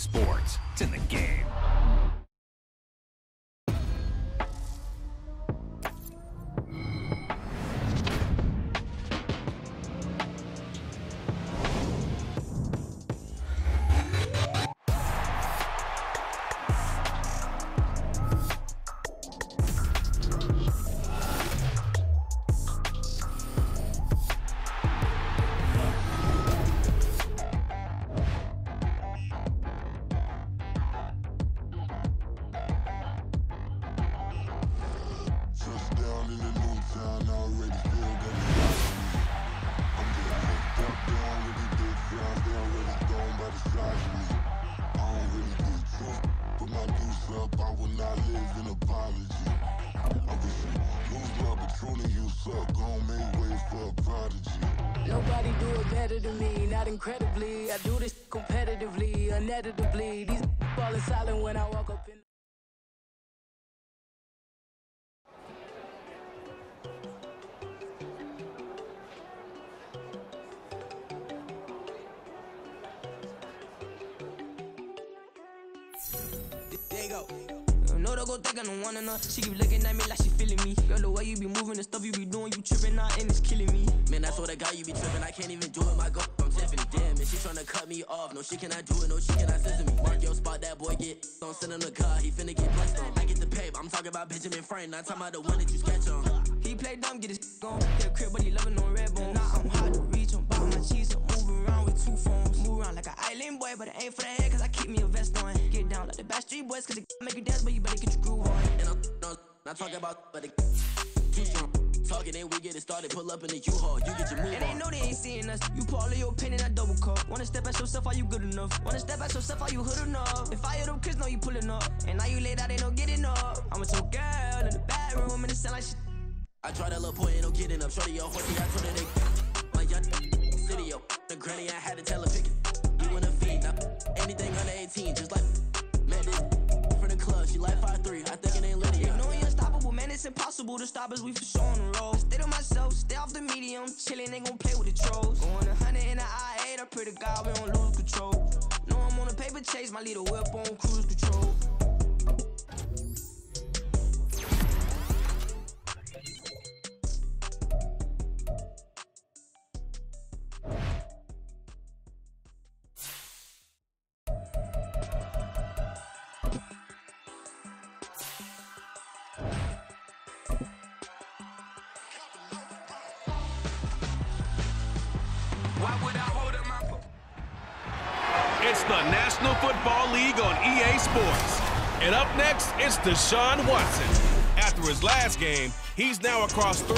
Sports. It's in the game. Nobody do it better than me, not incredibly. I do this competitively, uneditably. These falling silent when I walk up in. There you go. No, don't go think I don't want enough. She keep looking at me like she feeling me. Girl, the way you be moving, the stuff you be doing, you tripping out and it's killing me. Man, that's what I got, you be tripping. I can't even do it, my girl, I'm Tiffany. Damn, and she tryna cut me off. No, she cannot do it, no, she cannot listen to me. Mark your spot, that boy get on, send him the car, he finna get blessed on. I get the pay, I'm talking about Benjamin Franklin, not talking about the one that you sketch on. He play dumb, get his gone. Hit a crib, but he loving on red bone. Now I'm hard to reach, I'm bought my cheese, I'm moving around with two phones. Move around like an island boy, but it ain't for the head, cause I keep me a vest on. Get down like the Backstreet Boys, cause it make you dance, but you better get your groove on. And I'm not talking about, but it too strong. Talking and we get it started, pull up in the U-Haul, you get your move on. And they know they ain't seeing us, you put all of your opinion, I double cup. Wanna step at yourself, are you good enough? Wanna step at yourself, are you hood enough? If I hear them kids, know you pulling up. And now you laid out, they don't get enough. I'm with your girl in the bedroom, and it sound like shit. I try that little boy, ain't no getting up. Shorty, your horsey, I told her they my young city, yo. The granny, I had to tell her pick it. You in a feed, now anything under 18, just like met this from the club. She like 5'3", I think it ain't Lydia. You know you're unstoppable, man, it's impossible to stop us, we for sure on the road. Stay to myself, stay off the medium, chillin', they gon' play with the trolls. Going 100 in the I-8, I pray to God we don't lose control. Know I'm on a paper chase, my leader whip on cruise control. It's the National Football League on EA Sports. And up next, it's Deshaun Watson. After his last game, he's now across 3.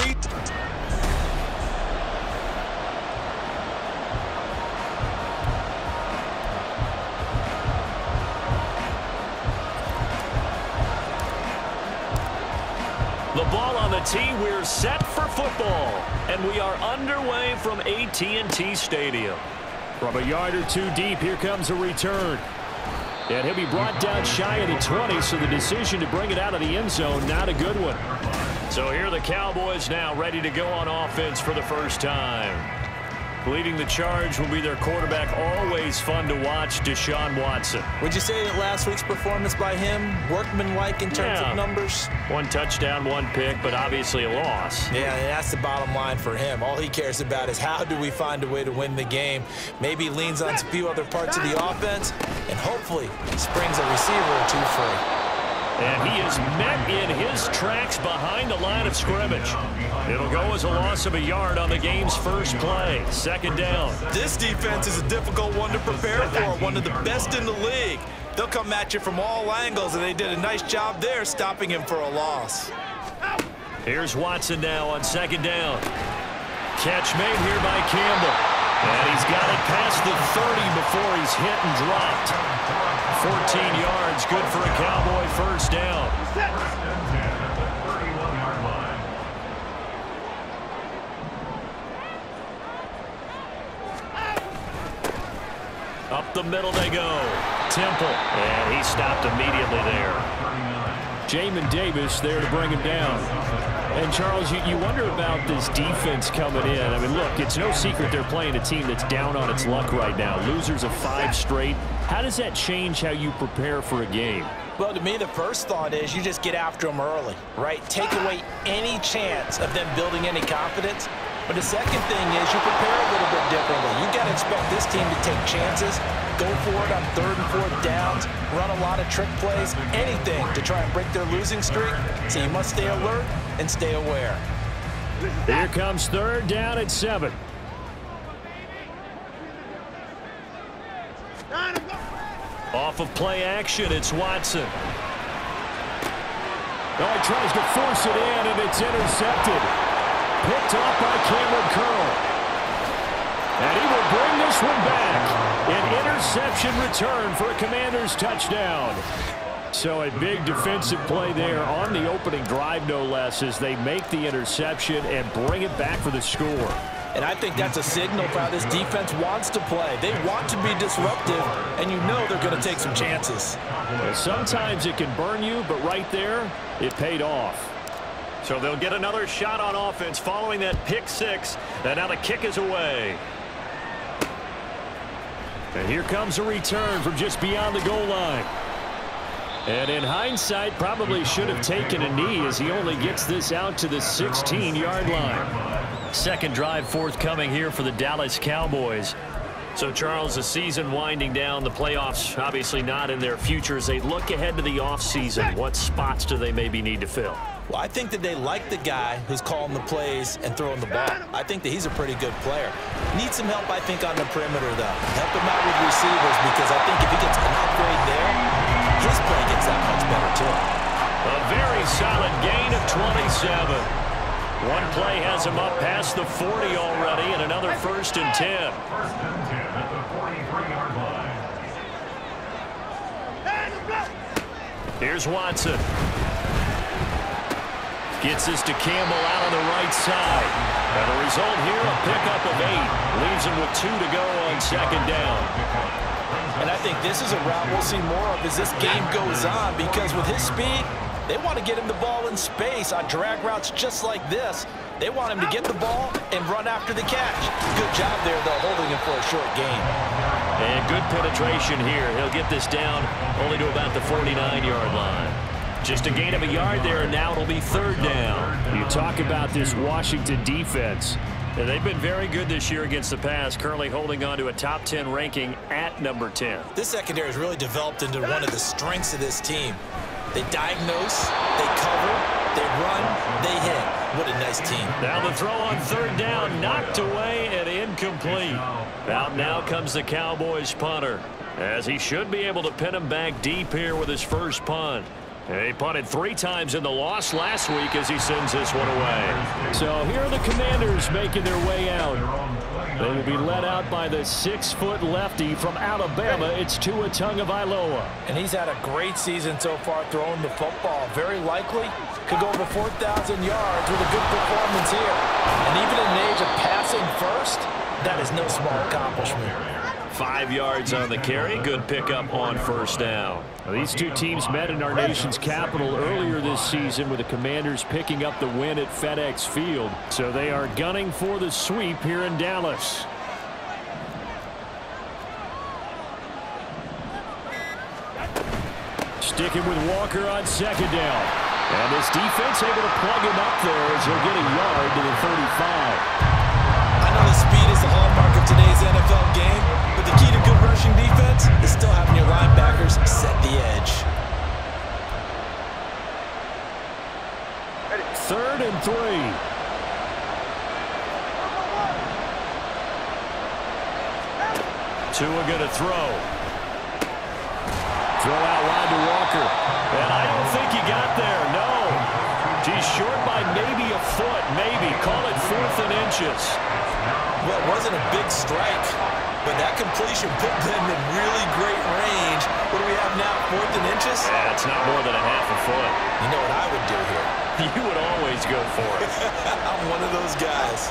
The ball on the tee, we're set for football. And we are underway from AT&T Stadium. From a yard or two deep, here comes a return. And he'll be brought down shy of the 20, so the decision to bring it out of the end zone, not a good one. So here are the Cowboys now ready to go on offense for the first time. Leading the charge will be their quarterback, always fun to watch, Deshaun Watson. Would you say that last week's performance by him, workmanlike in terms of numbers? 1 touchdown, 1 pick, but obviously a loss. Yeah, and that's the bottom line for him. All he cares about is how do we find a way to win the game. Maybe leans on a few other parts of the offense, and hopefully springs a receiver or two free. And he is met in his tracks behind the line of scrimmage. It'll go as a loss of a yard on the game's first play. 2nd down. This defense is a difficult one to prepare for, one of the best in the league. They'll come at you from all angles, and they did a nice job there stopping him for a loss. Here's Watson now on 2nd down. Catch made here by Campbell. And he's got it past the 30 before he's hit and dropped. 14 yards, good for a Cowboy first down. Up the middle they go. Temple, and he stopped immediately there. Jamin Davis there to bring him down. And, Charles, you wonder about this defense coming in. I mean, look, it's no secret they're playing a team that's down on its luck right now. Losers of 5 straight. How does that change how you prepare for a game? Well, to me, the first thought is you just get after them early, right? Take away any chance of them building any confidence. But the second thing is you prepare a little bit differently. You got to expect this team to take chances, go for it on 3rd and 4th downs, run a lot of trick plays, anything to try and break their losing streak. So you must stay alert and stay aware. Here comes 3rd down at 7. Off of play action, it's Watson. Oh, he tries to force it in, and it's intercepted. Picked off by Cameron Curl. And he will bring this one back. An interception return for a Commanders touchdown. So a big defensive play there on the opening drive, no less, as they make the interception and bring it back for the score. And I think that's a signal for how this defense wants to play. They want to be disruptive, and you know they're going to take some chances. Well, sometimes it can burn you, but right there, it paid off. So they'll get another shot on offense following that pick 6. And now the kick is away. And here comes a return from just beyond the goal line. And in hindsight, probably should have taken a knee as he only gets this out to the 16-yard line. Second drive forthcoming here for the Dallas Cowboys. So, Charles, the season winding down, the playoffs obviously not in their future. As they look ahead to the offseason, what spots do they maybe need to fill? Well, I think that they like the guy who's calling the plays and throwing the ball. I think that he's a pretty good player. Needs some help, I think, on the perimeter, though. Help him out with receivers, because I think if he gets an upgrade there, his play gets that much better, too. A very solid gain of 27. One play has him up past the 40 already, and another 1st and 10. Here's Watson. Gets this to Campbell out on the right side. And the result here, a pickup of 8. Leaves him with 2 to go on 2nd down. And I think this is a route we'll see more of as this game goes on, because with his speed, they want to get him the ball in space on drag routes just like this. They want him to get the ball and run after the catch. Good job there, though, holding him for a short gain. And good penetration here. He'll get this down only to about the 49-yard line. Just a gain of a yard there, and now it'll be 3rd down. You talk about this Washington defense. And they've been very good this year against the pass, currently holding on to a top 10 ranking at number 10. This secondary has really developed into one of the strengths of this team. They diagnose, they cover, they run, they hit. What a nice team. Now the throw on 3rd down, knocked away and incomplete. Out now comes the Cowboys punter, as he should be able to pin him back deep here with his first punt. He punted 3 times in the loss last week as he sends this one away. So here are the Commanders making their way out. They will be led out by the 6-foot lefty from Alabama. It's Tua Tagovailoa. And he's had a great season so far throwing the football. Very likely could go over 4,000 yards with a good performance here. And even in an age of passing first, that is no small accomplishment. 5 yards on the carry. Good pickup on 1st down. Well, these two teams met in our nation's capital earlier this season, with the Commanders picking up the win at FedEx Field. So they are gunning for the sweep here in Dallas. Sticking with Walker on 2nd down. And this defense able to plug him up there as he'll get a yard to the 35. I know the speed is the hallmark of today's NFL game, but the key to good rushing defense is still having your linebackers set the edge. 3rd and 3. Tua going to throw. Throw out wide to Walker. And I don't think he got there, no. He's short by maybe a foot, maybe. Call it 4th and inches. Well, it wasn't a big strike, but that completion put them in really great range. What do we have now, 4th and inches? Yeah, it's not more than a half a foot. You know what I would do here? You would always go for it. I'm one of those guys.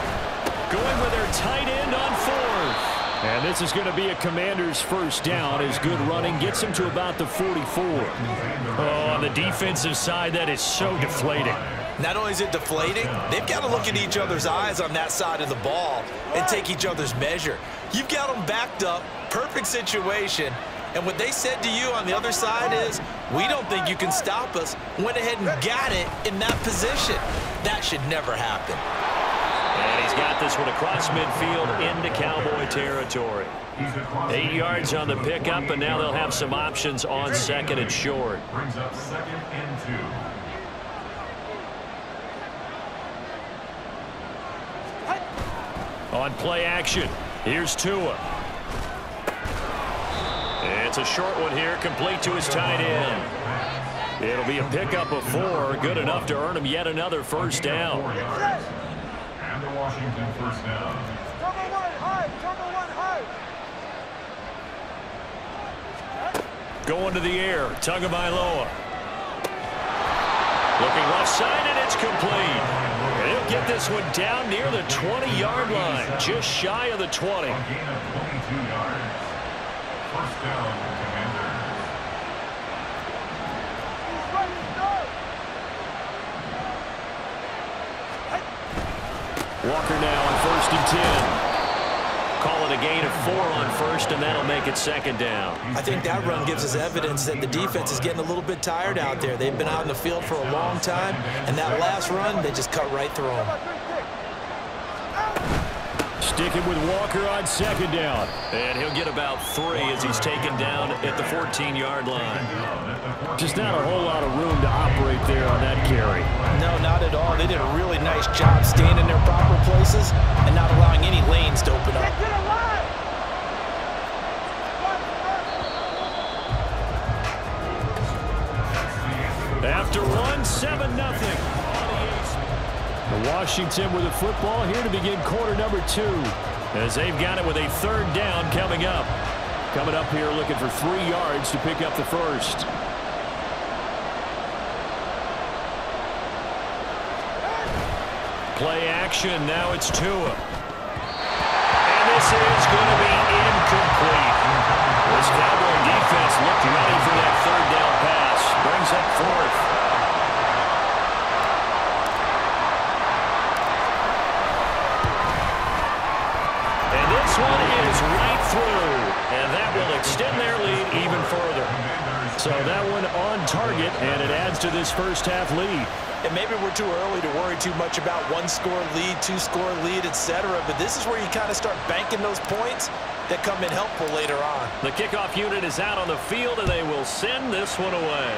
Going with their tight end on 4th. And this is going to be a Commander's 1st down, as good running gets him to about the 44. Oh, on the defensive side, that is so deflating. Not only is it deflating, they've got to look at each other's eyes on that side of the ball and take each other's measure. You've got them backed up, perfect situation. And what they said to you on the other side is, we don't think you can stop us. Went ahead and got it in that position. That should never happen. And he's got this one across midfield into Cowboy territory. 8 yards on the pickup, and now they'll have some options on second and short. Brings up 2nd and 2. On play action, here's Tua. It's a short one here, complete to his tight end. It'll be a pickup of 4, good enough to earn him yet another first down. And the Washington first down. Going to the air, Tagovailoa. Looking left side, and it's complete. And he'll get this one down near the 20-yard line, just shy of the 20. A gain of 22 yards. First down, Commanders. Walker now on 1st and 10. Call it a gain of 4 on first, and that'll make it 2nd down. I think that run gives us evidence that the defense is getting a little bit tired out there. They've been out in the field for a long time, and that last run, they just cut right through them. Sticking with Walker on 2nd down. And he'll get about 3 as he's taken down at the 14-yard line. Just not a whole lot of room to operate there on that carry. No, not at all. They did a really nice job staying in their proper places and not allowing any lanes to open up. After 7-0. Washington with the football here to begin quarter number 2. As they've got it with a 3rd down coming up. Coming up here looking for 3 yards to pick up the first. Play action, now it's Tua. And this is going to be incomplete. This Cowboy defense looked ready for that 3rd down pass. Brings up 4th. And this one is right through. And that will extend their lead even further. So that one on target, and it adds to this first half lead. And maybe we're too early to worry too much about 1-score lead, 2-score lead, etc. But this is where you kind of start banking those points that come in helpful later on. The kickoff unit is out on the field, and they will send this one away.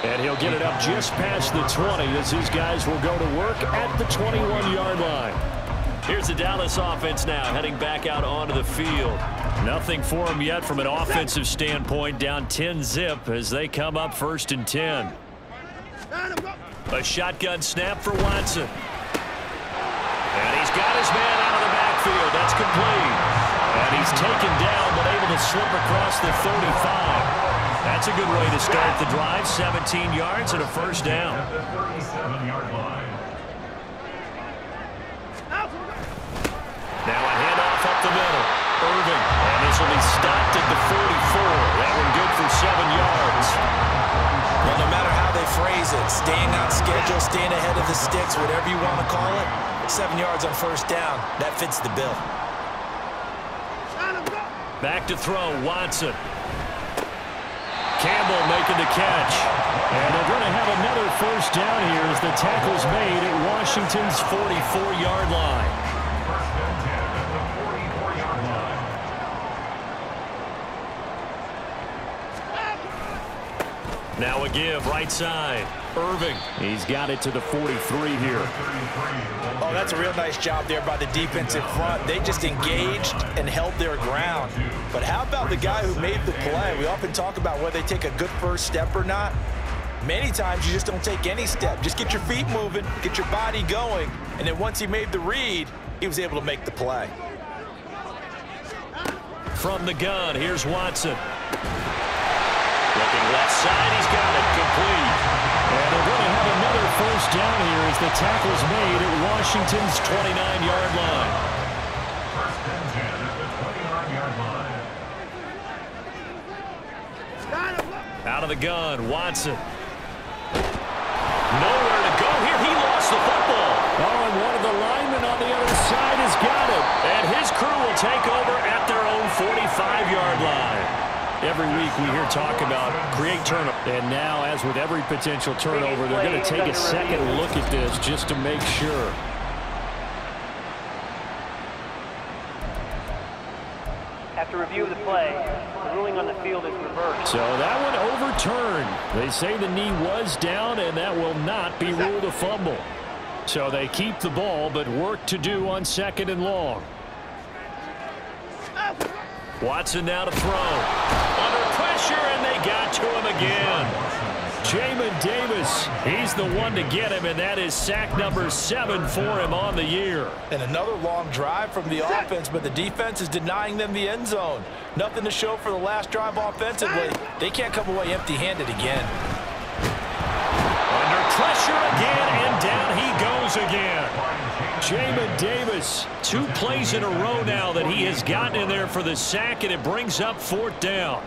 And he'll get it up just past the 20 as his guys will go to work at the 21-yard line. Here's the Dallas offense now heading back out onto the field. Nothing for them yet from an offensive standpoint, down 10-zip as they come up 1st and 10. A shotgun snap for Watson. And he's got his man out of the backfield. That's complete. And he's taken down but able to slip across the 35. That's a good way to start the drive. 17 yards and a first down. At the 37-yard line. Now a handoff up the middle. Irving. And this will be stopped at the 44. That one good for 7 yards. Well, no matter how they phrase it, staying on schedule, staying ahead of the sticks, whatever you want to call it, 7 yards on first down, that fits the bill. Back to throw, Watson. Campbell making the catch. And they're going to have another first down here as the tackle's made at Washington's 44-yard line. First and 10 at the 44-yard line. Now a give, right side. Irving. He's got it to the 43 here. Oh, that's a real nice job there by the defensive front. They just engaged and held their ground. But how about the guy who made the play? We often talk about whether they take a good first step or not. Many times you just don't take any step. Just get your feet moving, get your body going, and then once he made the read, he was able to make the play. From the gun, here's Watson. Looking left side, he's got it complete. And they're going to have another first down here as the tackle's made at Washington's 29-yard line. First and 10 at the 20-yard line. Out of the gun, Watson. Nowhere to go here. He lost the football. Oh, and one of the linemen on the other side has got it. And his crew will take over at their own 45-yard line. Every week we hear talk about create turnover. And now, as with every potential turnover, they're going to take a second look at this just to make sure. After review of the play, the ruling on the field is reversed. So that one overturned. They say the knee was down, and that will not be ruled a fumble. So they keep the ball, but work to do on 2nd and long. Watson now to throw. Under pressure, and they got to him again. Jamin Davis, he's the one to get him, and that is sack number 7 for him on the year. And another long drive from the offense, but the defense is denying them the end zone. Nothing to show for the last drive offensively. They can't come away empty-handed again. Under pressure again, and down he goes again. Jamin Davis, 2 plays in a row now that he has gotten in there for the sack, and it brings up 4th down.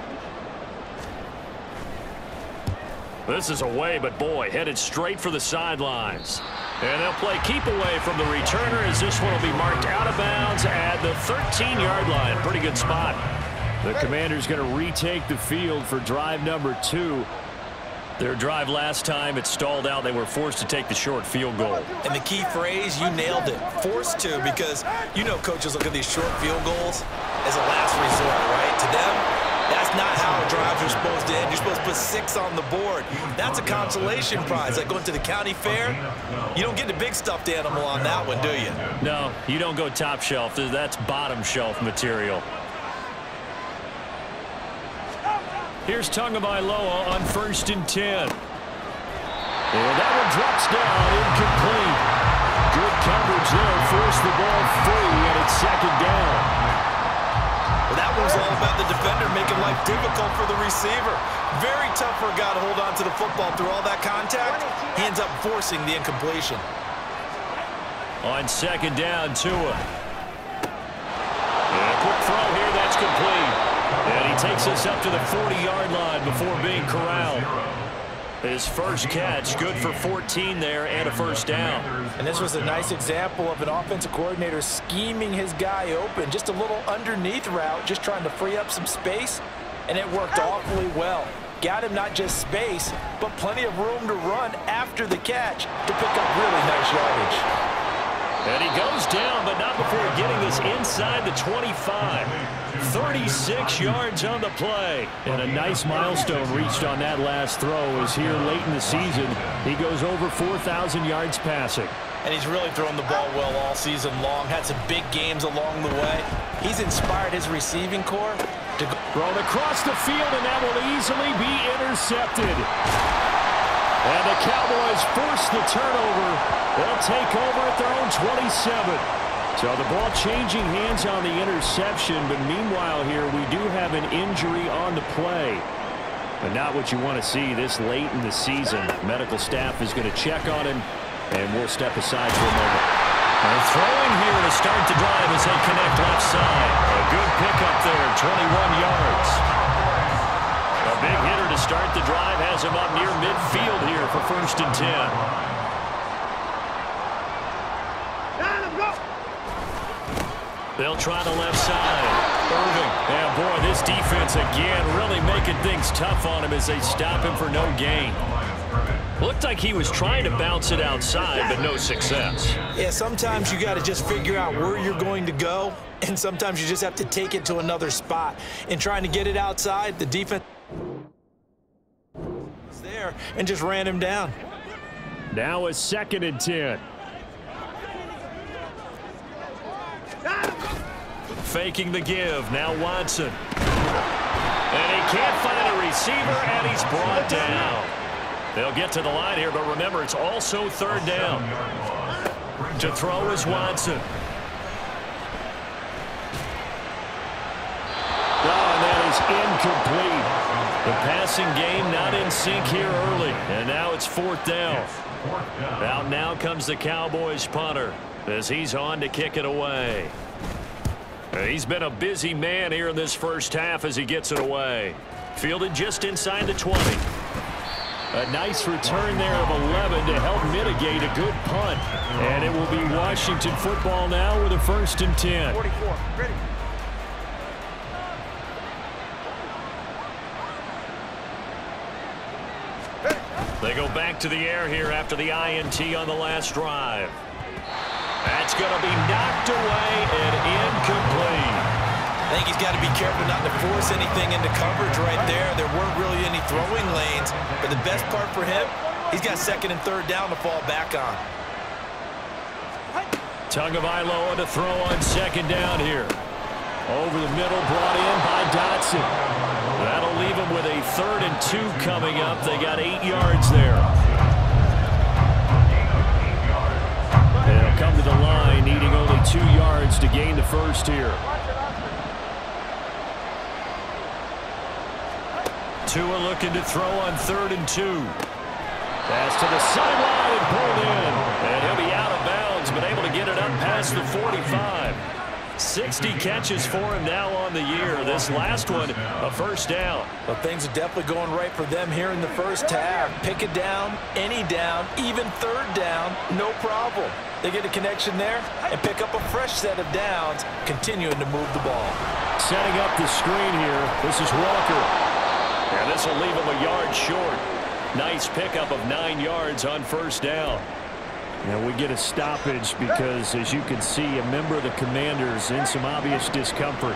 This is away, but boy, headed straight for the sidelines. And they'll play keep away from the returner as this one will be marked out of bounds at the 13-yard line. Pretty good spot. The Commanders going to retake the field for drive number 2. Their drive last time, it stalled out. They were forced to take the short field goal. And the key phrase, you nailed it, forced to, because you know coaches look at these short field goals as a last resort, right? To them, that's not how drives are supposed to end. You're supposed to put 6 on the board. That's a consolation prize. Like going to the county fair, you don't get the big stuffed animal on that one, do you? No, you don't go top shelf. That's bottom shelf material. Here's Tagovailoa on 1st and 10. And that one drops down, incomplete. Good coverage there, forced the ball free, and it's 2nd down. Well, that was all about the defender making life difficult for the receiver. Very tough for a guy to hold on to the football through all that contact. He ends up forcing the incompletion. On 2nd down, Tua. And a quick throw here, that's complete. And he takes us up to the 40-yard line before being corralled. His first catch, good for 14 there and a 1st down. And this was a nice example of an offensive coordinator scheming his guy open. Just a little underneath route, just trying to free up some space, and it worked awfully well. Got him not just space, but plenty of room to run after the catch to pick up really nice yardage. And he goes down, but not before getting this inside the 25. 36 yards on the play. And a nice milestone reached on that last throw as here late in the season, he goes over 4,000 yards passing. And he's really thrown the ball well all season long. Had some big games along the way. He's inspired his receiving corps to go. Thrown across the field, and that will easily be intercepted. And the Cowboys force the turnover. They'll take over at their own 27. So the ball changing hands on the interception, but meanwhile here we do have an injury on the play. But not what you want to see this late in the season. Medical staff is going to check on him, and we'll step aside for a moment. And throwing here to start the drive as they connect left side. A good pickup there, 21 yards. A big hitter to start the drive has him up near midfield here for 1st and 10. They'll try the left side. Irving. And boy, this defense again really making things tough on him as they stop him for no gain. Looked like he was trying to bounce it outside, but no success. Yeah, sometimes you got to just figure out where you're going to go, and sometimes you just have to take it to another spot. In trying to get it outside, the defense was there and just ran him down. Now a 2nd and 10. Faking the give. Now Watson. And he can't find a receiver, and he's brought down. They'll get to the line here, but remember, it's also 3rd down. To throw is Watson. Oh, and that is incomplete. The passing game not in sync here early, and now it's 4th down. Out now comes the Cowboys punter as he's on to kick it away. He's been a busy man here in this first half as he gets it away. Fielded just inside the 20. A nice return there of 11 to help mitigate a good punt. And it will be Washington football now with a 1st and 10. 44. Ready. They go back to the air here after the INT on the last drive. That's going to be knocked away and incomplete. I think he's got to be careful not to force anything into coverage right there. There weren't really any throwing lanes, but the best part for him, he's got 2nd and 3rd down to fall back on. Tagovailoa to throw on 2nd down here. Over the middle, brought in by Dotson. That'll leave him with a 3rd and 2 coming up. They got 8 yards there. They'll come to the line, needing only 2 yards to gain the 1st here. Tua looking to throw on 3rd and 2. Pass to the sideline and pulled in. And he'll be out of bounds, but able to get it up past the 45. 60 catches for him now on the year. This last one, a 1st down. Well, things are definitely going right for them here in the 1st half. Pick it down, any down, even 3rd down, no problem. They get a connection there and pick up a fresh set of downs, continuing to move the ball. Setting up the screen here. This is Walker. And this will leave him a yard short. Nice pickup of 9 yards on 1st down. Now we get a stoppage because, as you can see, a member of the Commanders in some obvious discomfort.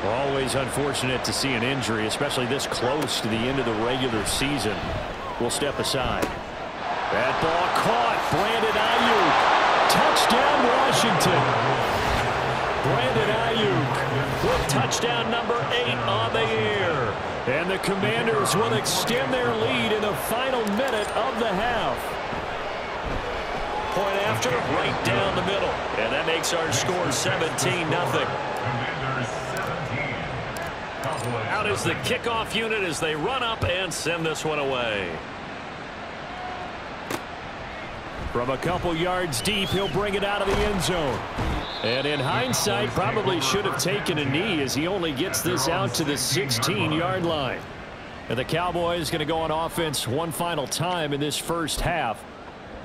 Always unfortunate to see an injury, especially this close to the end of the regular season. We'll step aside. That ball caught. Brandon Ayuk. Touchdown, Washington. Brandon Ayuk with touchdown number 8 on the year. And the Commanders will extend their lead in the final minute of the half. Point after, right down the middle. And that makes our score 17-0. Out is the kickoff unit as they run up and send this one away. From a couple yards deep, he'll bring it out of the end zone. And in hindsight, probably should have taken a knee as he only gets this out to the 16-yard line. And the Cowboys going to go on offense one final time in this 1st half.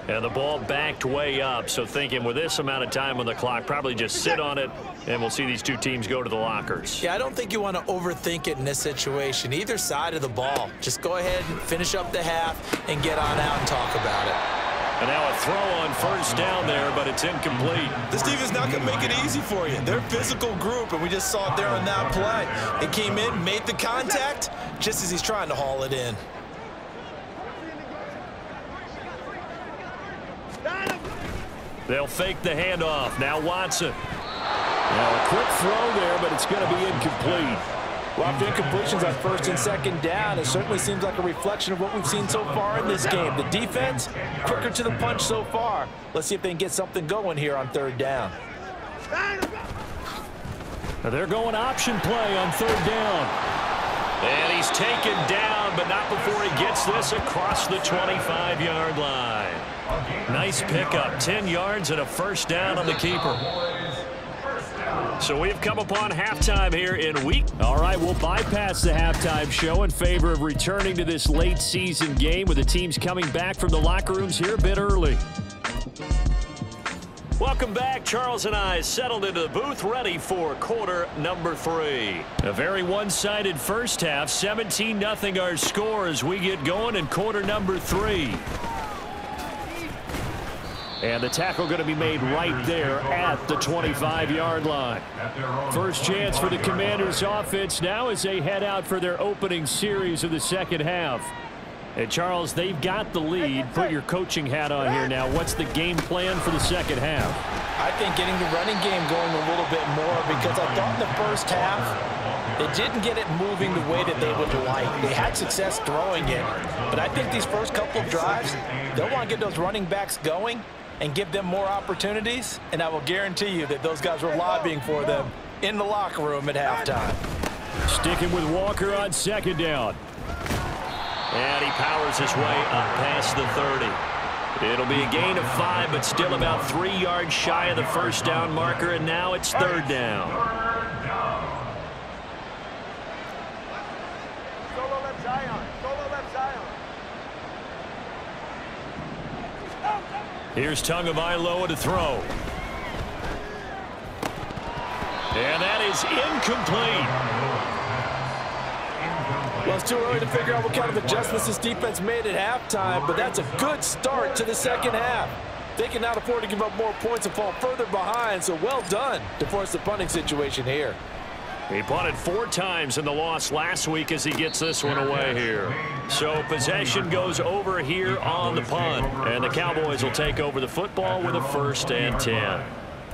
And the ball backed way up, so thinking with this amount of time on the clock, probably just sit on it, and we'll see these 2 teams go to the lockers. Yeah, I don't think you want to overthink it in this situation. Either side of the ball. Just go ahead and finish up the half and get on out and talk about it. And now a throw on 1st down there, but it's incomplete. This defense not going to make it easy for you. They're a physical group, and we just saw it there on that play. It came in, made the contact, just as he's trying to haul it in. They'll fake the handoff. Now Watson. Now a quick throw there, but it's going to be incomplete. Well, after incompletions on 1st and 2nd down, it certainly seems like a reflection of what we've seen so far in this game. The defense, quicker to the punch so far. Let's see if they can get something going here on 3rd down. Now they're going option play on 3rd down. And he's taken down, but not before he gets this across the 25-yard line. Nice pickup, 10 yards and a 1st down on the keeper. So we've come upon halftime here in week. All right, we'll bypass the halftime show in favor of returning to this late season game with the teams coming back from the locker rooms here a bit early. Welcome back. Charles and I settled into the booth ready for quarter number 3. A very one-sided 1st half, 17-0 our score as we get going in quarter number 3. And the tackle going to be made right there at the 25-yard line. First chance for the Commanders offense now as they head out for their opening series of the 2nd half. And Charles, they've got the lead. Put your coaching hat on here now. What's the game plan for the 2nd half? I think getting the running game going a little bit more, because I thought in the 1st half they didn't get it moving the way that they would like. They had success throwing it, but I think these first couple of drives, they'll want to get those running backs going and give them more opportunities, and I will guarantee you that those guys were lobbying for them in the locker room at halftime. Sticking with Walker on 2nd down. And he powers his way up past the 30. It'll be a gain of 5, but still about 3 yards shy of the 1st down marker, and now it's 3rd down. Solo left Zion. Solo left Zion. Here's Tagovailoa to throw. And that is incomplete. Well, it's too early to figure out what kind of adjustments this defense made at halftime, but that's a good start to the second half. They cannot afford to give up more points and fall further behind, so well done to force the punting situation here. He punted 4 times in the loss last week as he gets this one away here. So possession goes over here on the punt, and the Cowboys will take over the football with a 1st and 10.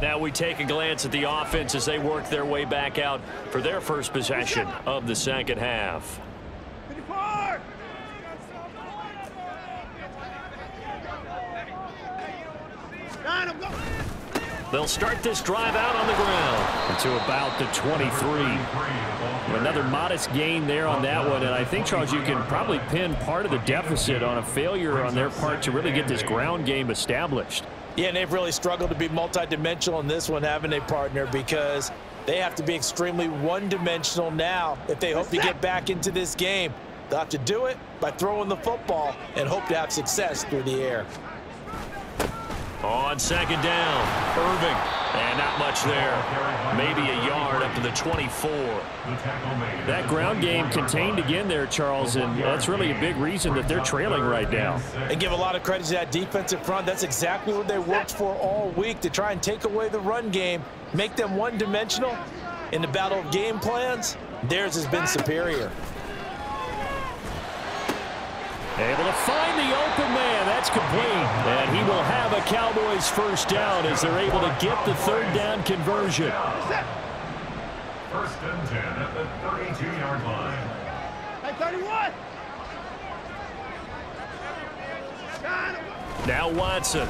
Now we take a glance at the offense as they work their way back out for their first possession of the second half. They'll start this drive out on the ground to about the 23. Another modest gain there on that one, and I think, Charles, you can probably pin part of the deficit on a failure on their part to really get this ground game established. Yeah, and they've really struggled to be multidimensional in this one, having a partner, because they have to be extremely one-dimensional now if they hope to get back into this game. They'll have to do it by throwing the football and hope to have success through the air. On second down, Irving, and not much there. Maybe a yard up to the 24. That ground game contained again there, Charles, and that's really a big reason that they're trailing right now. And give a lot of credit to that defensive front. That's exactly what they worked for all week, to try and take away the run game, make them one-dimensional. In the battle of game plans, theirs has been superior. Able to find the open man. That's complete. And he will have a Cowboys 1st down as they're able to get the 3rd down conversion. 1st and 10 at the 32-yard line. Hey, 31! Now Watson.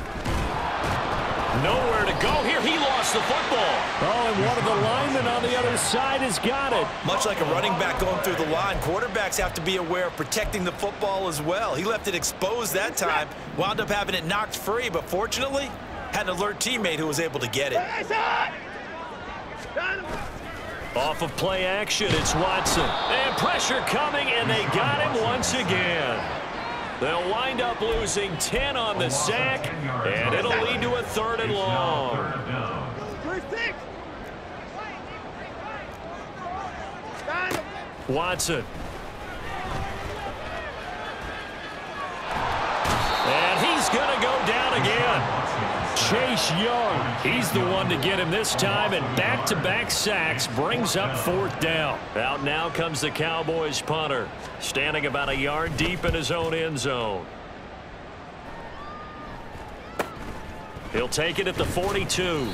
Nowhere to go here. He lost the football. Oh, and one of the linemen on the other side has got it. Much like a running back going through the line, quarterbacks have to be aware of protecting the football as well. He left it exposed that time, wound up having it knocked free, but fortunately had an alert teammate who was able to get it. Off of play action, it's Watson. And pressure coming, and they got him once again. They'll wind up losing 10 on the sack, and it'll lead to a 3rd and long. Watson. And he's going to go down again. Chase Young, he's the one to get him this time, and back-to-back sacks brings up 4th down. Out now comes the Cowboys punter, standing about a yard deep in his own end zone. He'll take it at the 42.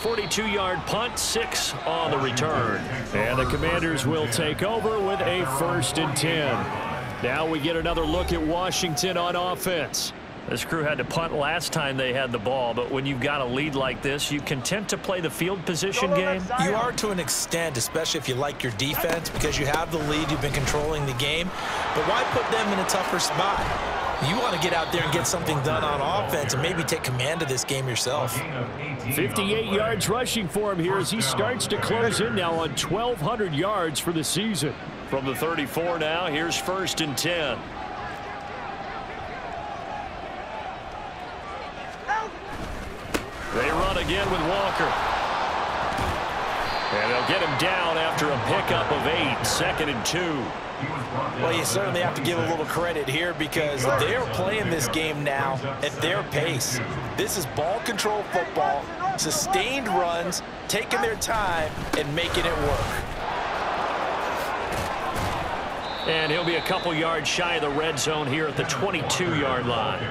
42-yard punt, 6 on the return. And the Commanders will take over with a 1st and 10. Now we get another look at Washington on offense. This crew had to punt last time they had the ball, but when you've got a lead like this, you content to play the field position game? You are to an extent, especially if you like your defense, because you have the lead, you've been controlling the game. But why put them in a tougher spot? You want to get out there and get something done on offense and maybe take command of this game yourself. 58 yards rushing for him here as he starts to close in now on 1,200 yards for the season. From the 34 now, here's 1st and 10. They run again with Walker. And they'll get him down after a pickup of 8, 2nd and 2. Well, you certainly have to give a little credit here because they're playing this game now at their pace. This is ball control football, sustained runs, taking their time and making it work. And he'll be a couple yards shy of the red zone here at the 22-yard line.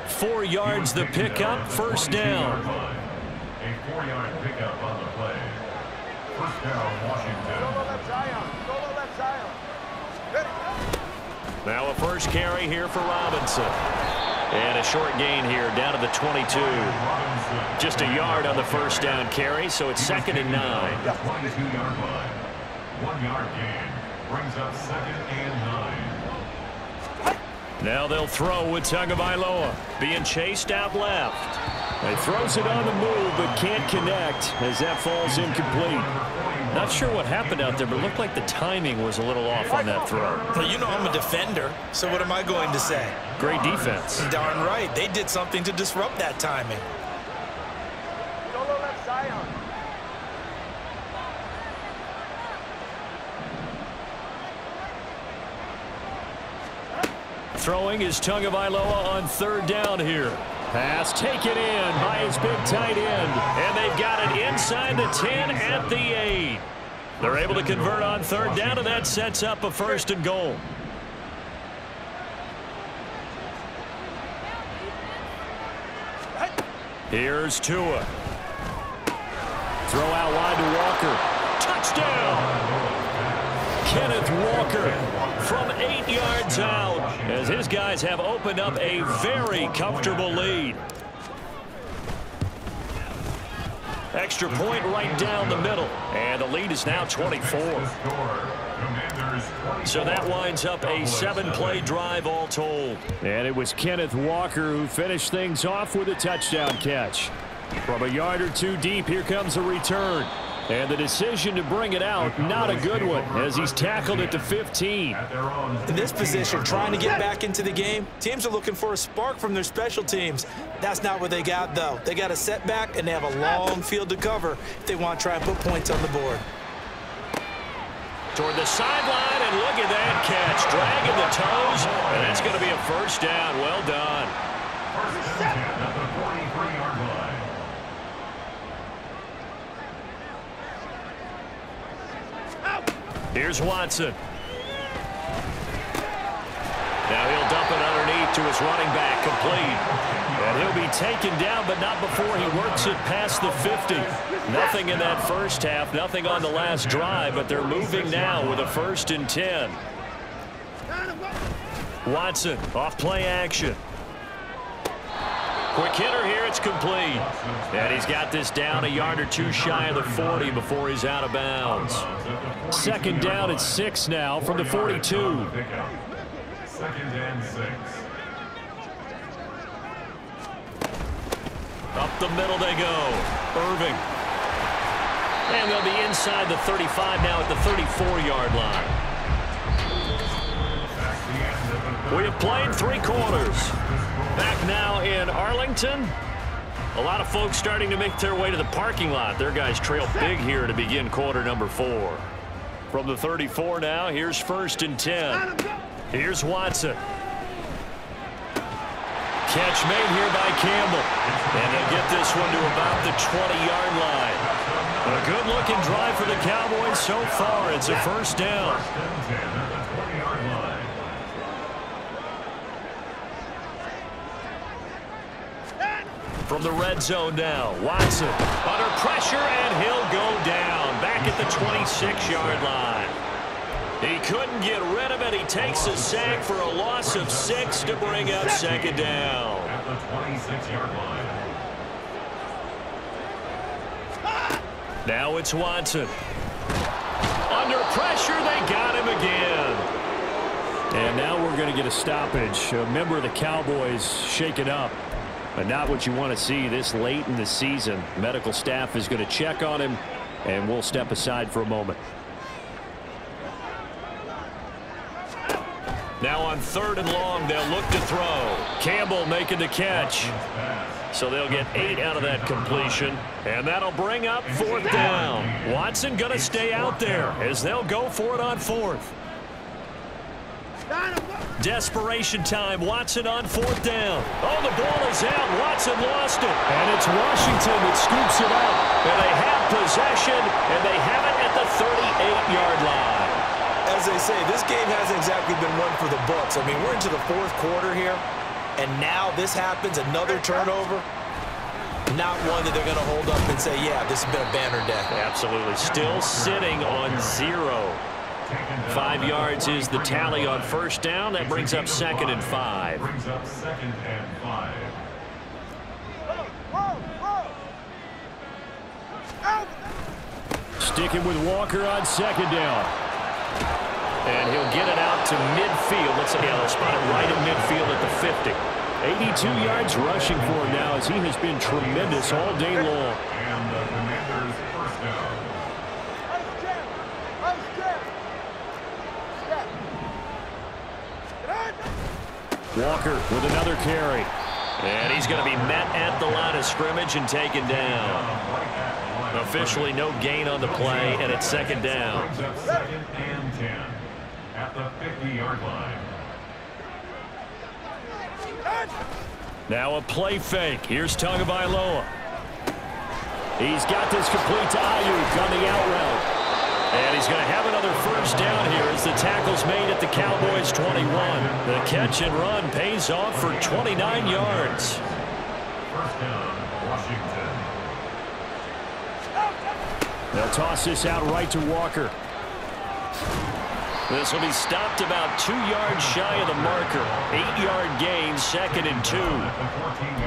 4 yards the pickup, 1st down. A 4-yard pickup on the play. 1st down, Washington. Now a first carry here for Robinson. And a short gain here down to the 22. Just a yard on the 1st down carry, so it's 2nd and 9. 22-yard line. 1-yard gain brings up 2nd and 9. Now they'll throw with Tagovailoa being chased out left. He throws it on the move but can't connect as that falls incomplete. Not sure what happened out there, but it looked like the timing was a little off on that throw. Well, you know I'm a defender, so what am I going to say? Great defense. Darn right. They did something to disrupt that timing. Throwing is Tagovailoa on 3rd down here. Pass taken in by his big tight end. And they've got it inside the 10 at the 8. They're able to convert on 3rd down, and that sets up a 1st and goal. Here's Tua. Throw out wide to Walker. Touchdown! Kenneth Walker from 8 yards out as his guys have opened up a very comfortable lead. Extra point right down the middle, and the lead is now 24. So that winds up a 7-play drive all told. And it was Kenneth Walker who finished things off with a touchdown catch. From a yard or 2 deep, here comes a return. And the decision to bring it out, not a good one, as he's tackled at the 15. In this position, trying to get back into the game, teams are looking for a spark from their special teams. That's not what they got, though. They got a setback, and they have a long field to cover if they want to try and put points on the board. Toward the sideline, and look at that catch. Dragging the toes, and that's going to be a 1st down. Well done. First and 10 at the 43-yard line. Here's Watson. Now he'll dump it underneath to his running back, complete. And he'll be taken down, but not before he works it past the 50. Nothing in that first half, nothing on the last drive, but they're moving now with a 1st and 10. Watson off play action. Quick hitter here, it's complete. And he's got this down a yard or 2 shy of the 40 before he's out of bounds. 2nd down at 6 now from the 42. 2nd and 6. Up the middle they go. Irving. And they'll be inside the 35 now at the 34-yard line. We have played 3 quarters. Back now in Arlington. A lot of folks starting to make their way to the parking lot. Their guys trail big here to begin quarter number 4. From the 34 now, here's 1st and 10. Here's Watson. Catch made here by Campbell. And they'll get this one to about the 20-yard line. A good-looking drive for the Cowboys so far. It's a 1st down. From the red zone now, Watson under pressure, and he'll go down back at the 26-yard line. He couldn't get rid of it. He takes a sack for a loss of 6 to bring up 2nd down. At the 26-yard line. Now it's Watson. Under pressure, they got him again. And now we're going to get a stoppage. A member of the Cowboys shaken up. But not what you want to see this late in the season. Medical staff is going to check on him, and we'll step aside for a moment. Now on 3rd and long, they'll look to throw. Campbell making the catch. So they'll get 8 out of that completion, and that'll bring up 4th down. Watson going to stay out there as they'll go for it on 4th. Desperation time. Watson on 4th down. Oh, the ball is out. Watson lost it. And it's Washington that scoops it up. And they have possession, and they have it at the 38-yard line. As they say, this game hasn't exactly been one for the books. I mean, we're into the 4th quarter here, and now this happens, another turnover. Not one that they're going to hold up and say, yeah, this has been a banner day. Absolutely. Still sitting on 0. 5 yards is the tally on 1st down. That brings up 2nd and 5. Brings up 2nd and 5. Sticking with Walker on 2nd down. And he'll get it out to midfield. Let's see, they'll spot it right at midfield at the 50. 82 yards rushing for him now as he has been tremendous all day long. And the Commanders' 1st down. Walker with another carry. And he's going to be met at the line of scrimmage and taken down. Officially no gain on the play, and it's second down. Second and 10 at the 50-yard line. Now a play fake. Here's Tagovailoa. He's got this complete to Ayuk on the out route. And he's going to have another first down here as the tackle's made at the Cowboys' 21. The catch and run pays off for 29 yards. First down, Washington. They'll toss this out right to Walker. This will be stopped about 2 yards shy of the marker. 8-yard gain, second and 2.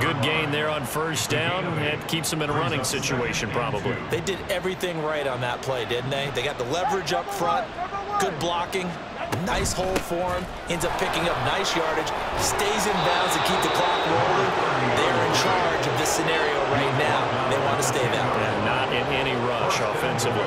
Good gain there on first down. It keeps them in a running situation probably. They did everything right on that play, didn't they? They got the leverage up front, good blocking, nice hole for him, ends up picking up nice yardage, stays in bounds to keep the clock rolling. They're in charge of this scenario right now. They want to stay that way. And not in any rush offensively.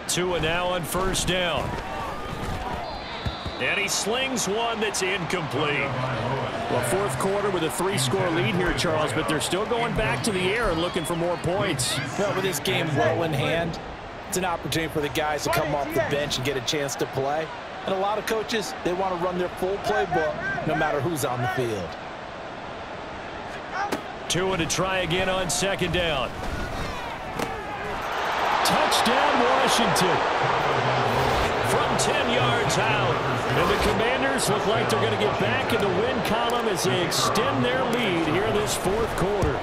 Tua now on first down. And he slings one that's incomplete. Well, fourth quarter with a 3-score lead here, Charles, but they're still going back to the air and looking for more points. Well, with this game well in hand, it's an opportunity for the guys to come off the bench and get a chance to play. And a lot of coaches, they want to run their full playbook no matter who's on the field. Tua to try again on second down. Touchdown, Washington. From 10 yards out. And the Commanders look like they're going to get back in the win column as they extend their lead here this fourth quarter.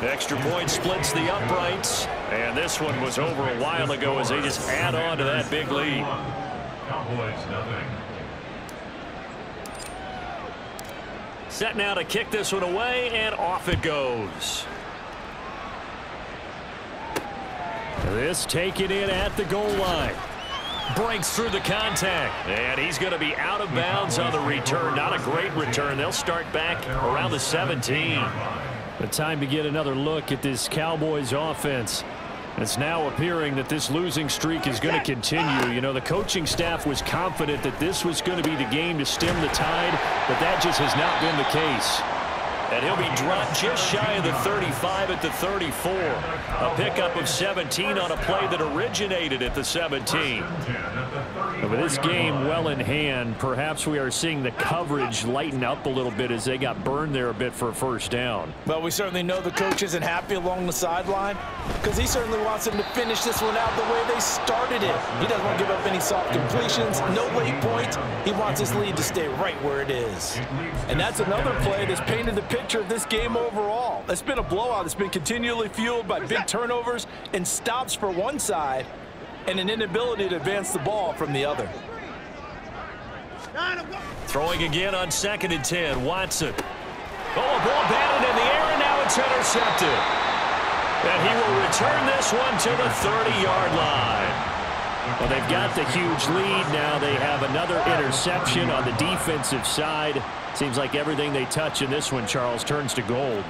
Extra point splits the uprights. And this one was over a while ago as they just add on to that big lead. Cowboys, nothing. Set now to kick this one away, and off it goes. This taken in at the goal line. Breaks through the contact. And he's going to be out of bounds on the return. Not a great return. They'll start back around the 17. The time to get another look at this Cowboys offense. It's now appearing that this losing streak is going to continue. You know, the coaching staff was confident that this was going to be the game to stem the tide, but that just has not been the case. And he'll be dropped just shy of the 35 at the 34. A pickup of 17 on a play that originated at the 17. With this game well in hand, perhaps we are seeing the coverage lighten up a little bit as they got burned there a bit for a first down. Well, we certainly know the coach isn't happy along the sideline because he certainly wants them to finish this one out the way they started it. He doesn't want to give up any soft completions, no late points. He wants his lead to stay right where it is. And that's another play that's painted the picture of this game overall. It's been a blowout. It's been continually fueled by big turnovers and stops for one side and an inability to advance the ball from the other. Throwing again on second and 10. Watson. Oh, a ball batted in the air, and now it's intercepted. And he will return this one to the 30-yard line. Well, they've got the huge lead. Now they have another interception on the defensive side. Seems like everything they touch in this one, Charles, turns to gold.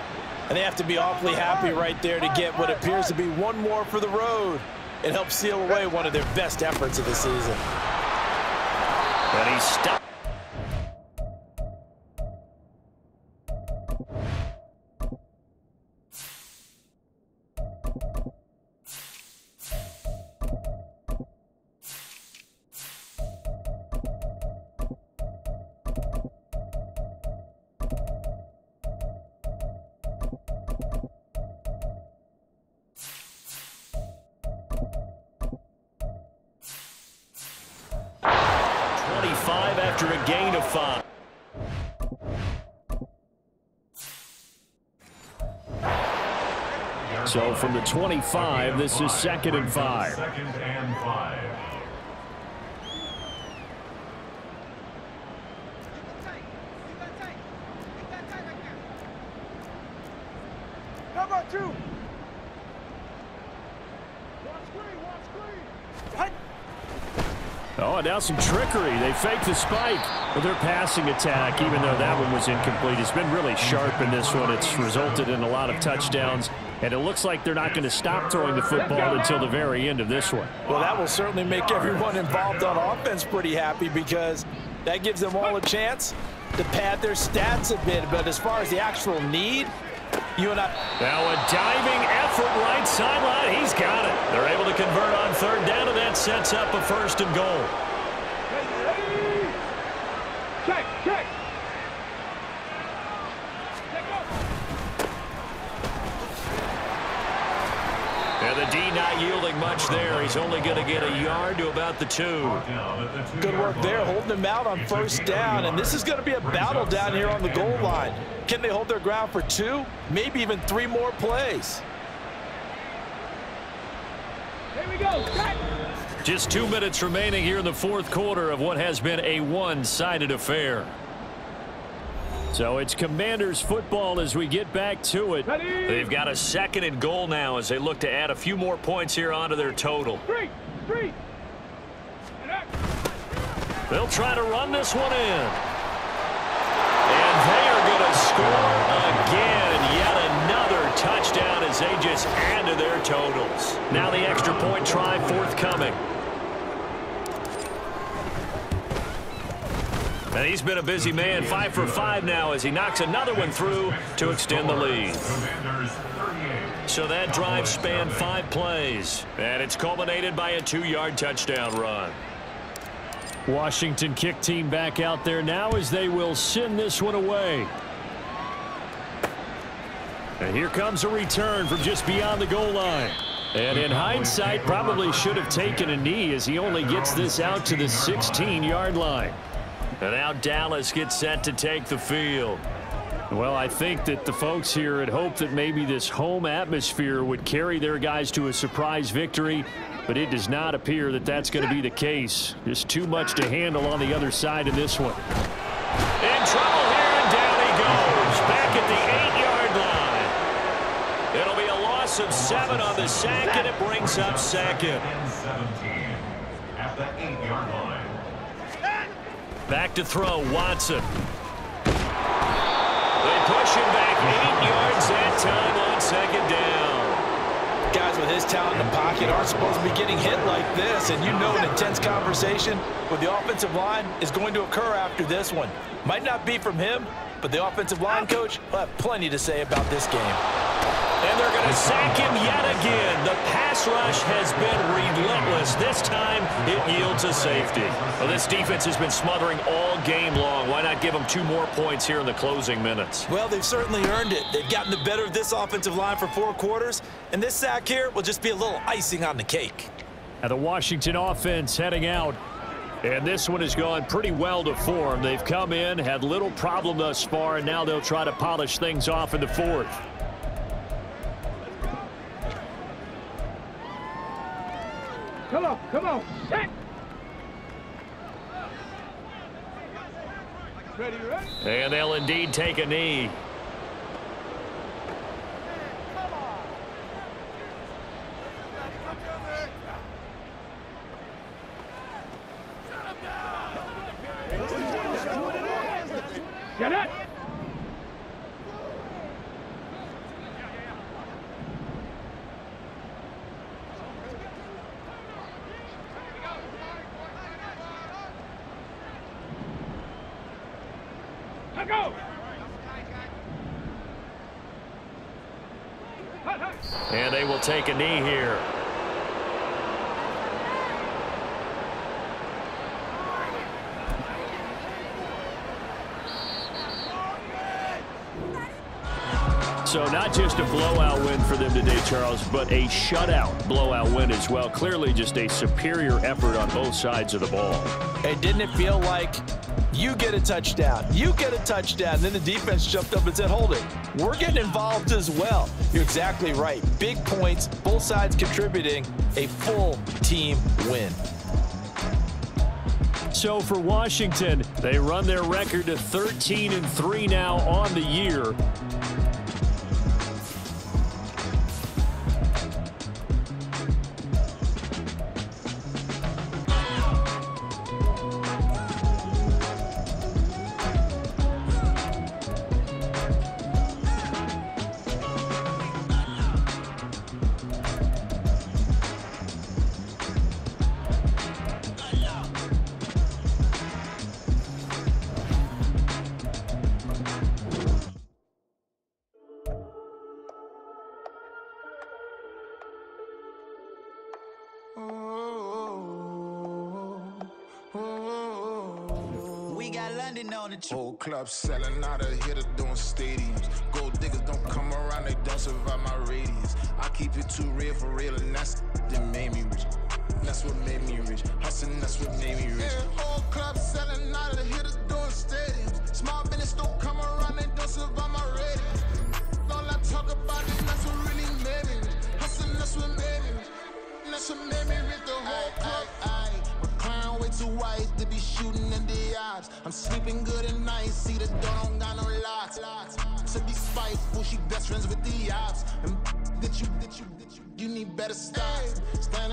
And they have to be awfully happy right there to get what appears to be one more for the road. It helps seal away one of their best efforts of the season. And he stopped. After a gain of 5. So from the 25, this is second and 5. Second and 5. Number 2. Watch screen, watch screen. Oh, and now some trickery. They fake the spike. But their passing attack, even though that one was incomplete, has been really sharp in this one. It's resulted in a lot of touchdowns. And it looks like they're not going to stop throwing the football until the very end of this one. Well, that will certainly make everyone involved on offense pretty happy because that gives them all a chance to pad their stats a bit. But as far as the actual need, you and I... Now a diving effort right sideline. He's got it. They're able to convert on third down, and that sets up a first and goal. Check, check. And the D not yielding much there. He's only going to get a yard to about the 2. Good work there, holding them out on first down. And this is going to be a battle down here on the goal line. Can they hold their ground for 2, maybe even 3 more plays? Here we go. Check. Just 2 minutes remaining here in the fourth quarter of what has been a one-sided affair. So it's Commanders football as we get back to it. They've got a second and goal now as they look to add a few more points here onto their total. They'll try to run this one in. And they are going to score again. Yet another touchdown as they just add to their totals. Now the extra point try forthcoming. And he's been a busy man, 5 for 5 now as he knocks another one through to extend the lead. So that drive spanned 5 plays, and it's culminated by a 2-yard touchdown run. Washington kick team back out there now as they will send this one away. And here comes a return from just beyond the goal line. And in hindsight, probably should have taken a knee as he only gets this out to the 16-yard line. And now Dallas gets set to take the field. Well, I think that the folks here had hoped that maybe this home atmosphere would carry their guys to a surprise victory, but it does not appear that that's going to be the case. Just too much to handle on the other side of this one. In trouble here, and down he goes. Back at the 8-yard line. It'll be a loss of 7 on the sack, and it brings up second. 17 at the 8-yard line. Back to throw, Watson. They push him back 8 yards that time on second down. Guys with his talent in the pocket aren't supposed to be getting hit like this, and you know an intense conversation with the offensive line is going to occur after this one. Might not be from him, but the offensive line coach will have plenty to say about this game. And they're going to sack him yet again. The pass rush has been relentless. This time, it yields a safety. Well, this defense has been smothering all game long. Why not give them 2 more points here in the closing minutes? Well, they've certainly earned it. They've gotten the better of this offensive line for 4 quarters, and this sack here will just be a little icing on the cake. Now the Washington offense heading out. And this one has gone pretty well to form. They've come in, had little problem thus far, and now they'll try to polish things off in the fourth. Come on. Check. Ready? And they'll indeed take a knee. Get it. Go. And they will take a knee here. So not just a blowout win for them today, Charles, but a shutout blowout win as well. Clearly just a superior effort on both sides of the ball. Hey, didn't it feel like you get a touchdown, you get a touchdown, and then the defense jumped up and said, hold it, we're getting involved as well. You're exactly right. Big points, both sides contributing, a full team win. So for Washington, they run their record to 13-3 now on the year. We got London on the trip. Whole club selling out of here to doing stadiums. Gold diggers don't come around, they don't survive my radius. I keep it too real for real, and that's that made me rich. That's what made me rich. Hustling, that's what made me rich. Yeah, whole club selling out of here to doing stadiums. Small business don't come around, they don't survive my radius. All I talk about is that's what really made me rich. Hustling, that's what made me rich. That's what made me rich. The whole club. Clown way too white to be shooting in the eyes. I'm sleeping good at night, see the door don't got no locks. To be spiteful, she best friends with the ops. And you need better stop. Stand